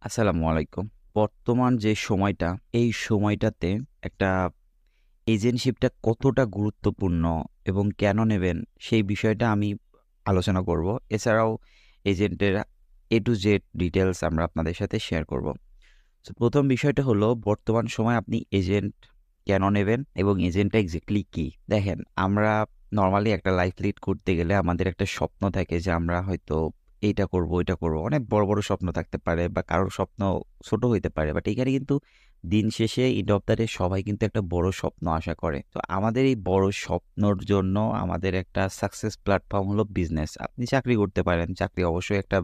আসসালামু আলাইকুম। বর্তমান যে সময়টা, এই সময়টাতে একটা এজেন্টশিপটা কতটা গুরুত্বপূর্ণ এবং কেন নেবেন, সেই বিষয়টা আমি আলোচনা করব। এছাড়াও এজেন্টের A to Z ডিটেইলস আমরা আপনাদের সাথে শেয়ার করব। সো ১ম বিষয়টা হলো বর্তমান সময়ে আপনি এজেন্ট কেন নেবেন এবং এজেন্টটা এক্সাক্টলি কি? দেখেন, আমরা নরমালি একটা লাইফ লিড করতে গেলে আমাদের একটা স্বপ্ন থাকে যে আমরা হয়তো এইটা করব, ওইটা করব। অনেক বড়, বড় স্বপ্ন থাকতে পারে বা কারোর স্বপ্ন ছোট হইতে পারে। বাট এখানে কিন্তু দিন শেষে এন্ড অফ দ্য ডে সবাই কিন্তু একটা বড় স্বপ্ন আশা করে। তো আমাদের এই বড় স্বপ্নর জন্য আমাদের একটা সাকসেস প্ল্যাটফর্ম হলো বিজনেস। আপনি চাকরি করতে পারেন। চাকরি অবশ্যই একটা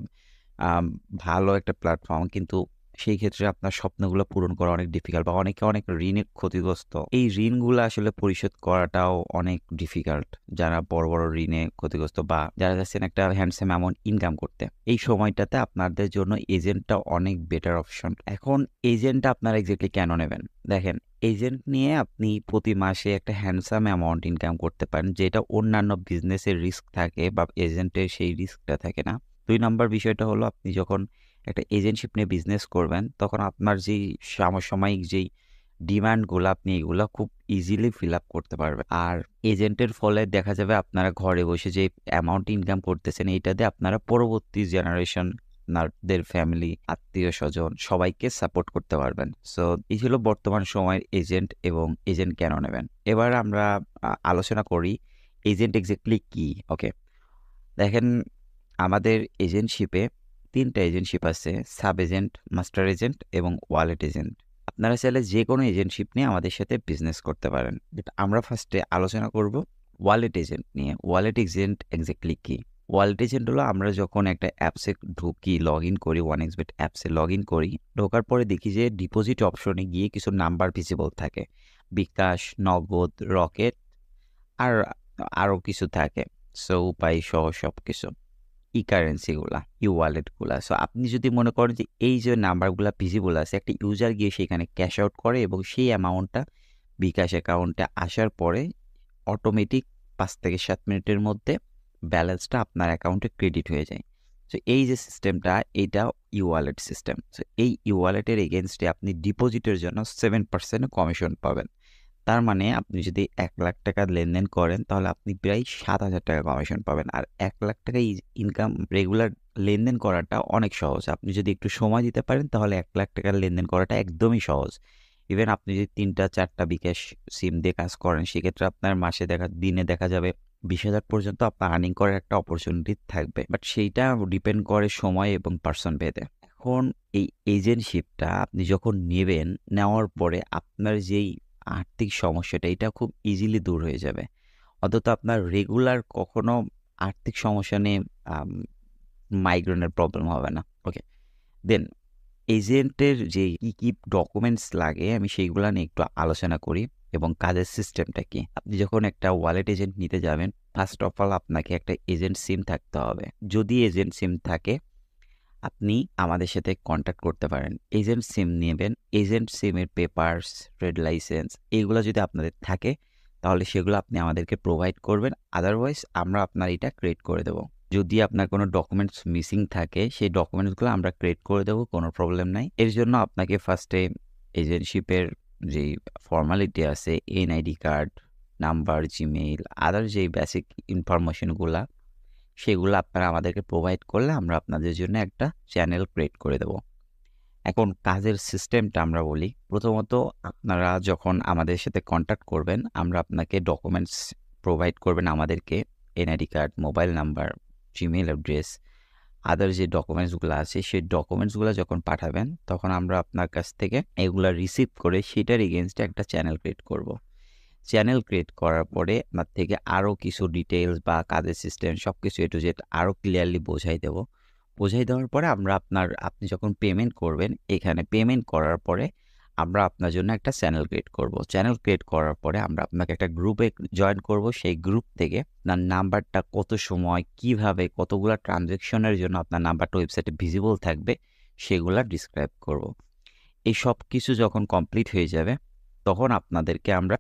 আম ভালো একটা প্ল্যাটফর্ম। কিন্তু সেই ক্ষেত্রে আপনার স্বপ্নগুলো পূরণ করা অনেক ডিফিকাল্ট বা অনেকে অনেক ঋণে ক্ষতিগ্রস্ত। এই ঋণগুলা আসলে পরিশোধ করাটাও অনেক ডিফিকাল্ট। যারা বড়, বড় ঋণে ক্ষতিগ্রস্ত বা যারা চাচ্ছেন একটা হ্যান্ডসাম অ্যামাউন্ট ইনকাম করতে। এই সময়টাতে আপনাদের জন্য এজেন্টটা অনেক বেটার অপশন। এখন এজেন্টটা আপনারা এক্সাক্টলি কেন নেবেন? দেখেন, এজেন্ট নিয়ে আপনি প্রতি মাসে একটা হ্যান্ডসাম অ্যামাউন্ট ইনকাম করতে পারেন, যেটা অন্যান্য বিজনেসের রিস্ক থাকে বা এজেন্টের সেই রিস্কটা থাকে না। ২ নাম্বার বিষয়টা হলো আপনি যখন একটা এজেন্টশিপ নিয়ে বিজনেস করবেন, তখন আপনার যেই সমসাময়িক যেই ডিমান্ডগুলা আপনি এগুলা খুব ইজিলি ফিল আপ করতে পারবেন। আর এজেন্টের ফলে দেখা যাবে আপনারা ঘরে বসে যে অ্যামাউন্ট ইনকাম করতেছেন, এইটা দিয়ে আপনারা পরবর্তী জেনারেশন আপনাদের ফ্যামিলি, আত্মীয়স্বজন সবাইকে সাপোর্ট করতে পারবেন। সো এই ছিল বর্তমান সময়ের এজেন্ট এবং এজেন্ট কেন নেবেন। এবার আমরা আলোচনা করি এজেন্ট এক্সাক্টলি কি? ওকে। দেখেন, আমাদের এজেন্টশিপে ৩ টা এজেন্টশিপ আছে। সাব এজেন্ট, মাস্টার এজেন্ট এবং ওয়ালেট এজেন্ট। আপনারা চাইলে যেকোনো এজেন্টশিপ নিয়ে আমাদের সাথে বিজনেস করতে পারেন। বাট আমরা ফার্স্টে আলোচনা করব ওয়ালেট এজেন্ট নিয়ে। ওয়ালেট এজেন্ট এক্সাক্টলি কি? ওয়ালেট এজেন্ট হলো আমরা যখন একটা অ্যাপসে ঢুকি, লগইন করি, 1xBet অ্যাপসে লগইন করি। ঢোকার পরে দেখি যে ডিপোজিট অপশনে গিয়ে কিছু নাম্বার ভিজিবল থাকে। বিকাশ, নগদ, রকেট আর আরও কিছু থাকে। সো উপায় সহ সবকিছু। ই-কারেন্সি গুলা, ই-ওয়ালেট গুলা। সো আপনি যদি মনে করেন যে এই যে নাম্বারগুলা ভিজিবল আছে, একটা ইউজার গিয়ে সেখানে ক্যাশ আউট করে এবং সেই অ্যামাউন্টটা বিকাশ অ্যাকাউন্টে আসার পরে অটোমেটিক ৫ থেকে ৭ মিনিটের মধ্যে ব্যালেন্সটা আপনার অ্যাকাউন্টে ক্রেডিট হয়ে যায়। সো এই যে সিস্টেমটা, এইটা ই-ওয়ালেট সিস্টেম। সো এই ই-ওয়ালেটের এগেইনস্টে আপনি ডিপোজিটের জন্য 7% কমিশন পাবেন। তার মানে আপনি যদি ৳১,০০,০০০ লেনদেন করেন, তাহলে আপনি প্রায় ৳৭,০০০ কমিশন পাবেন। আর ৳১,০০,০০০ ইনকাম রেগুলার লেনদেন করাটা অনেক সহজ। আপনি যদি একটু সময় দিতে পারেন, তাহলে ৳১,০০,০০০ লেনদেন করাটা একদমই সহজ। ইভেন আপনি যদি ৩টা ৪টা বিকাশ সিম দিয়ে কাজ করেন, সেক্ষেত্রে আপনার দিনে দেখা যাবে ২০,০০০ পর্যন্ত আপনার আর্নিং করার একটা অপরচুনিটি থাকবে। বাট সেইটা ডিপেন্ড করে সময় এবং পারসন ভেদে। এখন এই এজেন্টশিপটা আপনি যখন নেবেন, নেওয়ার পরে আপনার যেই আর্থিক সমস্যাটা, এটা খুব ইজিলি দূর হয়ে যাবে। অন্তত আপনার রেগুলার কখনো আর্থিক সমস্যা নিয়ে আম মাইগ্রেনের প্রবলেম হবে না। ওকে। দেন এজেন্টের যে কি ডকুমেন্টস লাগে আমি সেইগুলা নিয়ে একটু আলোচনা করি এবং কাজের সিস্টেমটা কি। আপনি যখন একটা ওয়ালেট এজেন্ট নিতে যাবেন, ফার্স্ট অফ অল আপনাকে একটা এজেন্ট সিম থাকতে হবে। যদি এজেন্ট সিম থাকে, আপনি আমাদের সাথে কন্ট্যাক্ট করতে পারেন। এজেন্ট সিম নেবেন। এজেন্ট সিমের পেপারস, ট্রেড লাইসেন্স এগুলো যদি আপনাদের থাকে, তাহলে সেগুলো আপনি আমাদেরকে প্রোভাইড করবেন। আদারওয়াইজ আমরা আপনার এটা ক্রিয়েট করে দেব। যদি আপনার কোনো ডকুমেন্টস মিসিং থাকে, সেই ডকুমেন্টসগুলো আমরা ক্রিয়েট করে দেব, কোনো প্রবলেম নাই। এর জন্য আপনাকে ফার্স্টে এজেন্টশিপের যেই ফর্মালিটি আছে, এনআইডি কার্ড, নাম্বার, জিমেইল, আদার যেই বেসিক ইনফরমেশনগুলা, সেগুলো আপনারা আমাদেরকে প্রোভাইড করলে আমরা আপনাদের জন্য একটা চ্যানেল ক্রিয়েট করে দেব। এখন কাজের সিস্টেমটা আমরা বলি। প্রথমত আপনারা যখন আমাদের সাথে কন্ট্যাক্ট করবেন, আমরা আপনাকে ডকুমেন্টস প্রোভাইড করবেন আমাদেরকে। NID card, mobile number, Gmail address, other যে ডকুমেন্টসগুলো আছে, সেই ডকুমেন্টসগুলো যখন পাঠাবেন, তখন আমরা আপনার কাছ থেকে এগুলা রিসিভ করে সেটার এগেইনস্টে একটা চ্যানেল ক্রিয়েট করব। চ্যানেল ক্রিয়েট করার পরে আপনার থেকে আরও কিছু ডিটেইলস বা কাজের সিস্টেম সবকিছু A to Z আরও ক্লিয়ারলি বোঝাই দেব। বোঝাই দেওয়ার পরে আপনি যখন পেমেন্ট করবেন, এখানে পেমেন্ট করার পরে আমরা আপনার জন্য একটা চ্যানেল ক্রিয়েট করব। চ্যানেল ক্রিয়েট করার পরে আমরা আপনাকে একটা গ্রুপে জয়েন করব। সেই গ্রুপ থেকে আপনার নাম্বারটা কত সময়, কিভাবে, কতগুলা ট্রানজ্যাকশনের জন্য আপনার নাম্বারটা ওয়েবসাইটে ভিজিবল থাকবে, সেগুলা ডিসক্রাইব করব। এই সবকিছু যখন কমপ্লিট হয়ে যাবে, তখন আপনাদেরকে আমরা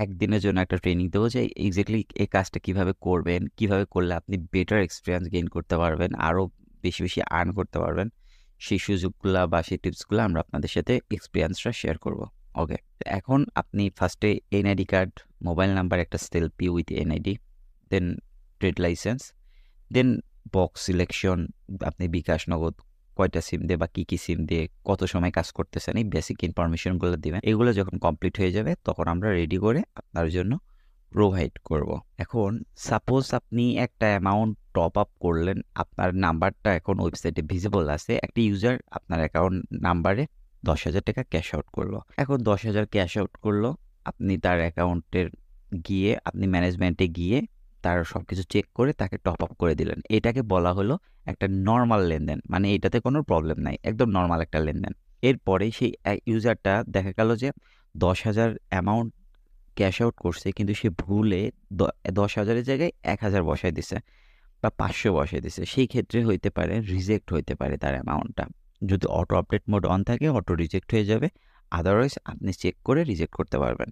একদিনের জন্য একটা ট্রেনিং দেবো যে এক্স্যাক্টলি এই কাজটা কিভাবে করবেন, কিভাবে করলে আপনি বেটার এক্সপেরিয়েন্স গেইন করতে পারবেন, আরও বেশি, বেশি আর্ন করতে পারবেন। সেই সুযোগগুলা বা সেই টিপসগুলো আমরা আপনাদের সাথে এক্সপিরিয়েন্সটা শেয়ার করব। ওকে, এখন আপনি ফার্স্টে এনআইডি কার্ড, মোবাইল নাম্বার, একটা selfie with NID, then trade licence, then box selection, আপনি বিকাশ নগদ কয়টা সিম দিয়ে বা কী সিম দিয়ে কত সময় কাজ করতেছেন, এই বেসিক ইনফরমেশনগুলো দিবেন। এগুলো যখন কমপ্লিট হয়ে যাবে তখন আমরা রেডি করে আপনার জন্য প্রোভাইড করব। এখন সাপোজ আপনি একটা অ্যামাউন্ট টপ আপ করলেন, আপনার নাম্বারটা এখন ওয়েবসাইটে ভিজিবল আছে, একটা ইউজার আপনার অ্যাকাউন্ট নাম্বারে 10,000 টাকা ক্যাশ আউট করলো। এখন 10,000 ক্যাশ আউট করলো, আপনি তার অ্যাকাউন্টের গিয়ে আপনি ম্যানেজমেন্টে গিয়ে তার সব কিছু চেক করে তাকে টপ আপ করে দিলেন। এটাকে বলা হলো একটা নর্মাল লেনদেন, মানে এটাতে কোনো প্রবলেম নাই, একদম নর্মাল একটা লেনদেন। এরপরে সেই ইউজারটা দেখা গেল যে 10,000 অ্যামাউন্ট ক্যাশ আউট করছে, কিন্তু সে ভুলে 10,000-এর জায়গায় 1,000 বসায় দিছে বা 500 বসায় দিছে। সেই ক্ষেত্রে হইতে পারে রিজেক্ট হইতে পারে তার অ্যামাউন্টটা। যদি অটো আপডেট মোড অন থাকে অটো রিজেক্ট হয়ে যাবে, আদারওয়াইজ আপনি চেক করে রিজেক্ট করতে পারবেন।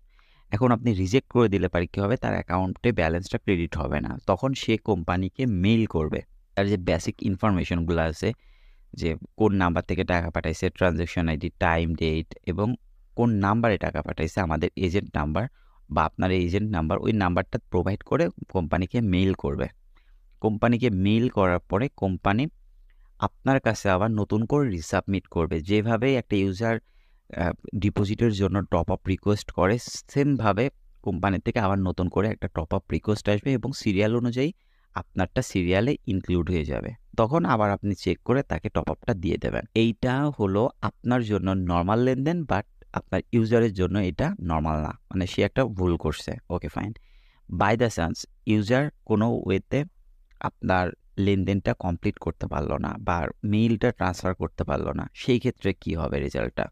এখন আপনি রিজেক্ট করে দিলে পারে কী হবে, তার অ্যাকাউন্টে ব্যালেন্সটা ক্রেডিট হবে না। তখন সে কোম্পানিকে মেইল করবে, তার যে বেসিক ইনফরমেশনগুলো আছে, যে কোন নাম্বার থেকে টাকা পাঠাইছে, ট্রানজ্যাকশন আইডি, টাইম, ডেট এবং কোন নাম্বারে টাকা পাঠাইছে, আমাদের এজেন্ট নাম্বার বা আপনার এজেন্ট নাম্বার, ওই নাম্বারটা প্রোভাইড করে কোম্পানিকে মেইল করবে। কোম্পানিকে মেইল করার পরে কোম্পানি আপনার কাছে আবার নতুন করে রিসাবমিট করবে। যেভাবে একটা ইউজার ডিপোজিটের জন্য টপ আপ রিকোয়েস্ট করে, সেমভাবে কোম্পানি থেকে আবার নতুন করে একটা টপ আপ রিকোয়েস্ট আসবে এবং সিরিয়াল অনুযায়ী আপনারটা সিরিয়ালে ইনক্লুড হয়ে যাবে। তখন আবার আপনি চেক করে তাকে টপ আপটা দিয়ে দেবেন। এইটা হলো আপনার জন্য নর্মাল লেনদেন, বাট আপনার ইউজারের জন্য এটা নর্মাল না, মানে সে একটা ভুল করছে। Okay fine, by the chance user কোনো ওয়েতে আপনার লেনদেনটা কমপ্লিট করতে পারলো না বা মেইলটা ট্রান্সফার করতে পারলো না, সেই ক্ষেত্রে কি হবে রেজাল্টটা?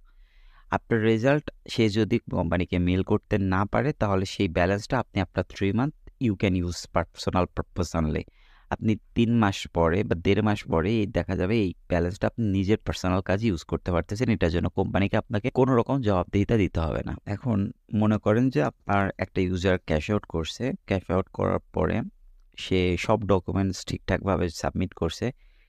আপনার রেজাল্ট, সে যদি কোম্পানিকে মেইল করতে না পারে তাহলে সেই ব্যালেন্সটা আপনি আপনার 3 month you can use personal purpose only. আপনি 3 মাস পরে বা 1.5 মাস পরে এই দেখা যাবে এই ব্যালেন্সটা আপনি নিজের পার্সোনাল কাজে ইউজ করতে পারতেছেন। এটার জন্য কোম্পানিকে আপনাকে কোনো রকম জবাবদিহিতা দিতে হবে না। এখন মনে করেন যে আপনার একটা ইউজার ক্যাশ আউট করছে, ক্যাশ আউট করার পরে সে সব ডকুমেন্টস ঠিকঠাকভাবে সাবমিট করছে,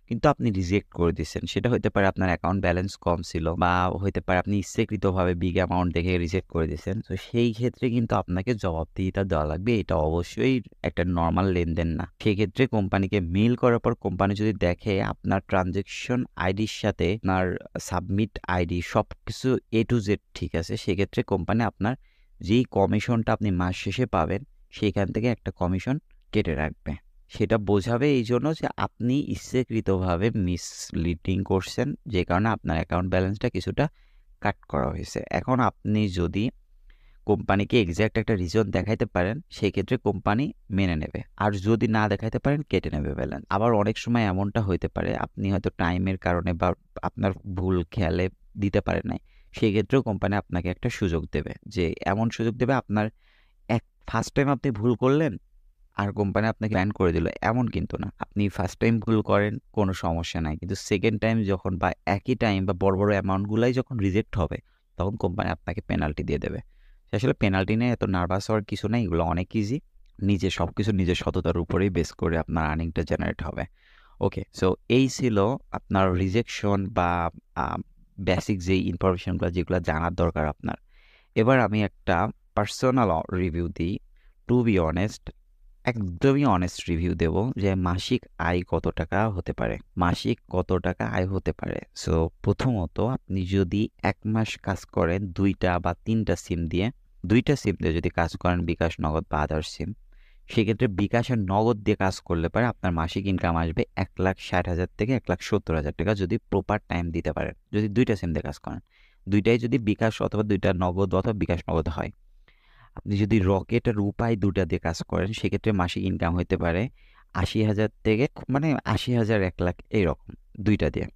কিন্তু আপনি রিজেক্ট করে দিচ্ছেন। সেটা হতে পারে আপনার অ্যাকাউন্ট ব্যালেন্স কম ছিল বা হতে পারে আপনি ইচ্ছাকৃতভাবে বিগ অ্যামাউন্ট দেখে রিজেক্ট করে দিচ্ছেন। তো সেই ক্ষেত্রে কিন্তু আপনাকে জবাবদিহিতা দেওয়া লাগবে। এটা অবশ্যই একটা নর্মাল লেনদেন না। সেক্ষেত্রে কোম্পানিকে মেইল করার পর কোম্পানি যদি দেখে আপনার ট্রানজ্যাকশন আইডির সাথে আপনার সাবমিট আইডি সব কিছু A to Z ঠিক আছে, সেক্ষেত্রে কোম্পানি আপনার যেই কমিশনটা আপনি মাস শেষে পাবেন সেইখান থেকে একটা কমিশন কেটে রাখবে। সেটা বোঝাবে এই জন্য যে আপনি ইচ্ছাকৃতভাবে মিসলিডিং করছেন, যে কারণে আপনার অ্যাকাউন্ট ব্যালেন্সটা কিছুটা কাট করা হয়েছে। এখন আপনি যদি কোম্পানিকে এক্স্যাক্ট একটা রিজন দেখাইতে পারেন, সেই ক্ষেত্রে কোম্পানি মেনে নেবে, আর যদি না দেখাইতে পারেন কেটে নেবে ব্যালেন্স। আবার অনেক সময় এমনটা হইতে পারে আপনি হয়তো টাইমের কারণে বা আপনার ভুল খেয়ালে দিতে পারেন নাই, সেই ক্ষেত্রেও কোম্পানি আপনাকে একটা সুযোগ দেবে, যে এমন সুযোগ দেবে আপনার ফার্স্ট টাইম আপনি ভুল করলেন আর কোম্পানি আপনাকে ব্যান করে দিল, এমন কিন্তু না। আপনি ফার্স্ট টাইম ভুল করেন কোনো সমস্যা নাই, কিন্তু সেকেন্ড টাইম যখন বা একই টাইম বা বড় বড় অ্যামাউন্টগুলাই যখন রিজেক্ট হবে তখন কোম্পানি আপনাকে পেনাল্টি দিয়ে দেবে। আসলে পেনাল্টি নিয়ে এত নার্ভাস হওয়ার কিছু নেই, এগুলো অনেক ইজি। সব কিছু নিজের সততার উপরেই বেস করে আপনার আর্নিংটা জেনারেট হবে। ওকে, সো এই ছিল আপনার রিজেকশন বা বেসিক যে ইনফরমেশনগুলো যেগুলো জানার দরকার আপনার। এবার আমি একটা পার্সোনাল রিভিউ দিই। টু বি অনেস্ট, একদমই অনেস্ট রিভিউ দেব যে মাসিক আয় কত টাকা হতে পারে, মাসিক কত টাকা আয় হতে পারে। সো প্রথমত আপনি যদি 1 মাস কাজ করেন 2টা বা 3টা সিম দিয়ে, 2টা সিম দিয়ে যদি কাজ করেন বিকাশ, নগদ বা আদার্স সিম, সেক্ষেত্রে বিকাশের নগদ দিয়ে কাজ করলে পারে আপনার মাসিক ইনকাম আসবে 1,60,000 থেকে 1,70,000 টাকা, যদি প্রপার টাইম দিতে পারেন। যদি 2টা সিম দিয়ে কাজ করেন, 2টাই যদি বিকাশ অথবা 2টা নগদ অথবা বিকাশ নগদ হয়। আপনি যদি রকেট আর রূপাই 2টা দিয়ে কাজ করেন, সেক্ষেত্রে মাসিক ইনকাম হতে পারে 80,000 থেকে 80,000, 1,00,000 এইরকম 2টা দিয়ে।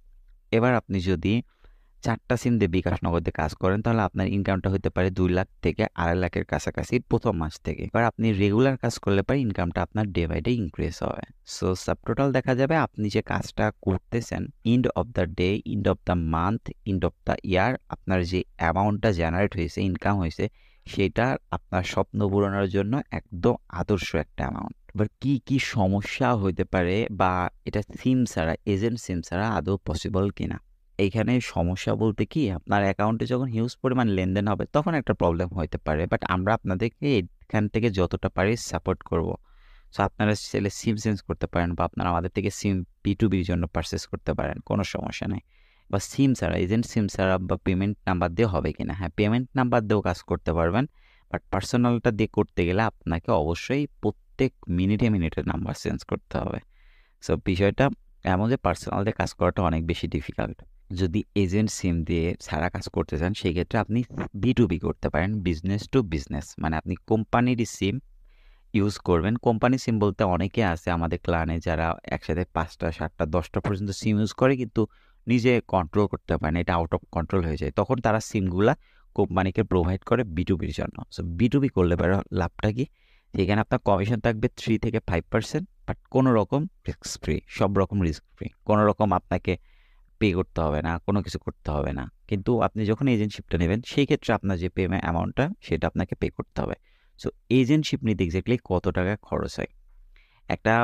এবার আপনি যদি 4টা সিম দিয়ে বিকাশ নগদ দিয়ে কাজ করেন, তাহলে আপনার ইনকামটা হতে পারে 2 লাখ থেকে 2.5 লাখের কাছাকাছি প্রথম মাস থেকে। এবার আপনি রেগুলার কাজ করলে পারে ইনকামটা আপনার ডে বাই ডে ইনক্রিজ হবে। সো সাবটোটাল দেখা যাবে আপনি যে কাজটা করতেছেন, end of the day, end of the month, end of the year, আপনার যে অ্যামাউন্টটা জেনারেট হয়েছে, ইনকাম হয়েছে, সেটা আপনার স্বপ্ন পূরণের জন্য একদম আদর্শ একটা অ্যামাউন্ট। এবার কি সমস্যা হতে পারে বা এটা সিম ছাড়া, এজেন্ট সিম ছাড়া আদৌ পসিবল কিনা, এইখানে সমস্যা বলতে কি আপনার অ্যাকাউন্টে যখন হিউজ পরিমাণ লেনদেন হবে তখন একটা প্রবলেম হইতে পারে। বাট আমরা আপনাদেরকে এখান থেকে যতটা পারি সাপোর্ট করব। সো আপনারা চাইলে সিম চেঞ্জ করতে পারেন বা আপনারা আমাদের থেকে সিম B2Bর জন্য পারচেজ করতে পারেন, কোনো সমস্যা নেই। বা সিম ছাড়া, এজেন্ট সিম ছাড়া বা পেমেন্ট নাম্বার দিয়ে হবে কিনা, হ্যাঁ পেমেন্ট নাম্বার দিয়েও কাজ করতে পারবেন। বাট পার্সোনালটা দিয়ে করতে গেলে আপনাকে অবশ্যই প্রত্যেক মিনিটে মিনিটে নাম্বার চেঞ্জ করতে হবে। সো বিষয়টা এমন যে পার্সোনাল দিয়ে কাজ করাটা অনেক বেশি ডিফিকাল্ট। যদি এজেন্ট সিম দিয়ে ছাড়া কাজ করতে চান সেক্ষেত্রে আপনি B2B করতে পারেন, বিজনেস টু বিজনেস, মানে আপনি কোম্পানিরই সিম ইউজ করবেন। কোম্পানি সিম বলতে অনেকে আছে আমাদের ক্লানে যারা একসাথে 5টা 7টা 10টা পর্যন্ত সিম ইউজ করে কিন্তু নিজে কন্ট্রোল করতে পারে না, এটা আউট অফ কন্ট্রোল হয়ে যায়। তখন তারা সিমগুলা কোম্পানিকে প্রোভাইড করে B2Bর জন্য। সো B2B করলে পারে লাভটা কি, সেখানে আপনার কমিশন থাকবে 3 থেকে 5%, বাট কোনো রকম রিস্ক ফ্রি, সব রকম রিস্ক ফ্রি, কোনো রকম আপনাকে পে করতে হবে না, কোনো কিছু করতে হবে না। কিন্তু আপনি যখন এজেন্টশিপটা নেবেন সেই ক্ষেত্রে আপনার যে পেমেন্ট অ্যামাউন্টটা সেটা আপনাকে পে করতে হবে। সো এজেন্টশিপ নিতে এক্স্যাক্টলি কত টাকা খরচ হয়? একটা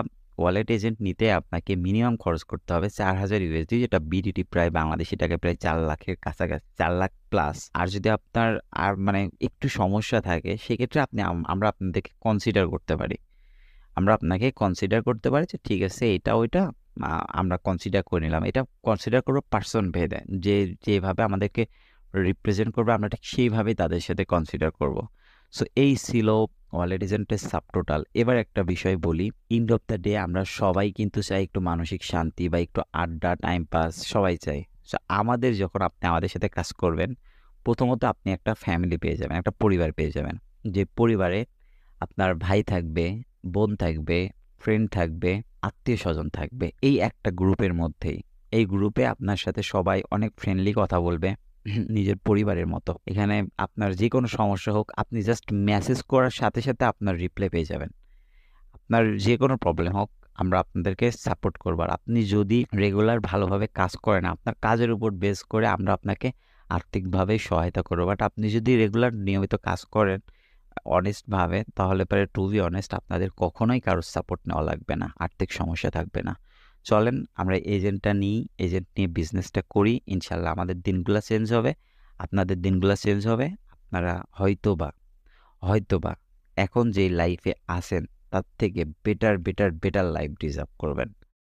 ওয়ালেট এজেন্ট নিতে আপনাকে মিনিমাম খরচ করতে হবে $4,000, যেটা বিডিটি প্রায় বাংলাদেশি টাকায় প্রায় 4 লাখের কাছাকাছি, 4 লাখ প্লাস। আর যদি আপনার আর মানে একটু সমস্যা থাকে সেক্ষেত্রে আপনি আমরা আপনাদেরকে কনসিডার করতে পারি। আমরা আপনাকে কনসিডার করতে পারি যে ঠিক আছে এটা ওইটা আমরা কনসিডার করে নিলাম। এটা কনসিডার করবো পার্সন ভেদে, যে যেভাবে আমাদেরকে রিপ্রেজেন্ট করবে আমরা ঠিক সেইভাবেই তাদের সাথে কনসিডার করব। সো এই ছিল ওয়ালেট এজেন্টের সাবটোটাল। এবার একটা বিষয় বলি, এন্ড অফ দ্য ডে আমরা সবাই কিন্তু চাই একটু মানসিক শান্তি বা একটু আড্ডা, টাইম পাস সবাই চাই। সো আমাদের যখন আপনি আমাদের সাথে কাজ করবেন, প্রথমত আপনি একটা ফ্যামিলি পেয়ে যাবেন, একটা পরিবার পেয়ে যাবেন, যে পরিবারে আপনার ভাই থাকবে, বোন থাকবে, ফ্রেন্ড থাকবে, আত্মীয়স্বজন থাকবে, এই একটা গ্রুপের মধ্যেই। এই গ্রুপে আপনার সাথে সবাই অনেক ফ্রেন্ডলি কথা বলবে, নিজের পরিবারের মতো। এখানে আপনার যে কোনো সমস্যা হোক আপনি জাস্ট মেসেজ করার সাথে সাথে আপনার রিপ্লাই পেয়ে যাবেন। আপনার যে কোনো প্রবলেম হোক আমরা আপনাদেরকে সাপোর্ট করব। আর আপনি যদি রেগুলার ভালোভাবে কাজ করেন, আপনার কাজের উপর বেস করে আমরা আপনাকে আর্থিকভাবে সহায়তা করব। বাট আপনি যদি রেগুলার নিয়মিত কাজ করেন অনেস্টভাবে, তাহলে পরে টু বি অনেস্ট আপনাদের কখনোই কারোর সাপোর্ট নেওয়া লাগবে না, আর্থিক সমস্যা থাকবে না। চলেন আমরা এজেন্টটা নিই, এজেন্ট নিয়ে বিজনেসটা করি, ইনশাল্লাহ আমাদের দিনগুলো চেঞ্জ হবে, আপনাদের দিনগুলো চেঞ্জ হবে। আপনারা হয়তোবা হয়তোবা এখন যে লাইফে আছেন তার থেকে বেটার লাইফ ডিজার্ভ করবেন।